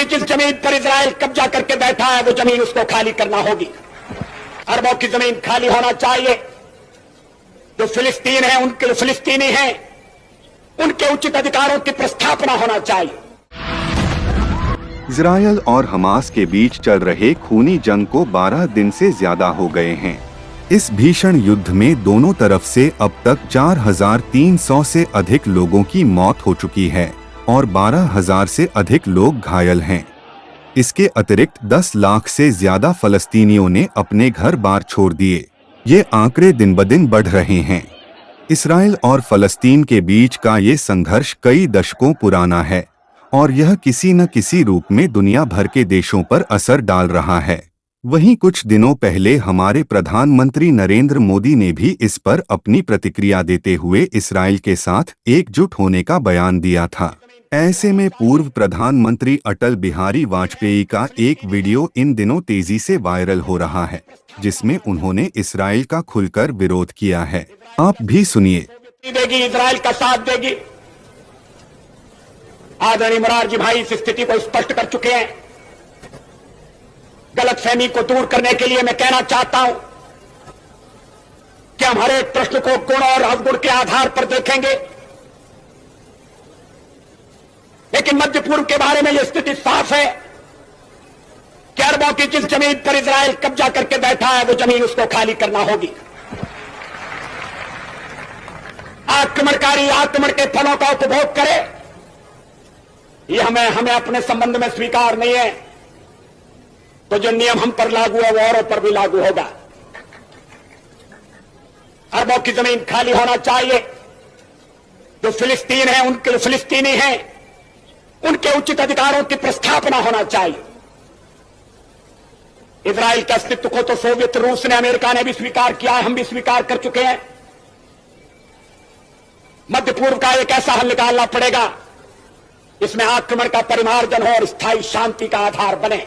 जिस जमीन पर इजराइल कब्जा करके बैठा है वो जमीन उसको खाली करना होगी। अरबों की जमीन खाली होना चाहिए। जो फिलिस्तीन है, उनके फिलिस्तीनी हैं, उनके उचित अधिकारों की प्रस्थापना होना चाहिए। इजरायल और हमास के बीच चल रहे खूनी जंग को 12 दिन से ज्यादा हो गए हैं। इस भीषण युद्ध में दोनों तरफ से अब तक 4,300 से अधिक लोगों की मौत हो चुकी है और 12,000 से अधिक लोग घायल हैं। इसके अतिरिक्त 10 लाख से ज्यादा फलस्तीनियों ने अपने घर बार छोड़ दिए। ये आंकड़े दिन ब दिन बढ़ रहे हैं। इस्राइल और फलस्तीन के बीच का ये संघर्ष कई दशकों पुराना है और यह किसी न किसी रूप में दुनिया भर के देशों पर असर डाल रहा है। वहीं कुछ दिनों पहले हमारे प्रधानमंत्री नरेंद्र मोदी ने भी इस पर अपनी प्रतिक्रिया देते हुए इस्राइल के साथ एकजुट होने का बयान दिया था। ऐसे में पूर्व प्रधानमंत्री अटल बिहारी वाजपेयी का एक वीडियो इन दिनों तेजी से वायरल हो रहा है, जिसमें उन्होंने इस्राइल का खुलकर विरोध किया है। आप भी सुनिए। देगी, इजराइल का साथ देगी। आदरणीय मोरारजी भाई इस स्थिति को स्पष्ट कर चुके हैं। गलतफहमी को दूर करने के लिए मैं कहना चाहता हूं कि हम हर एक प्रश्न को गुण और अवगुण के आधार पर देखेंगे, लेकिन मध्य पूर्व के बारे में यह स्थिति साफ है कि अरबों की जिस जमीन पर इजराइल कब्जा करके बैठा है वो जमीन उसको खाली करना होगी। आक्रमणकारी आक्रमण के फलों का उपभोग करे, यह हमें अपने संबंध में स्वीकार नहीं है। तो जो नियम हम पर लागू है वो औरों पर भी लागू होगा। अरबों की जमीन खाली होना चाहिए। जो फिलिस्तीन है, उनके फिलिस्तीनी हैं, उनके उचित अधिकारों की प्रस्थापना होना चाहिए। इजराइल के अस्तित्व को तो सोवियत रूस ने, अमेरिका ने भी स्वीकार किया है, हम भी स्वीकार कर चुके हैं। मध्य पूर्व का एक ऐसा हल निकालना पड़ेगा इसमें आक्रमण का परिमार्जन हो और स्थायी शांति का आधार बने।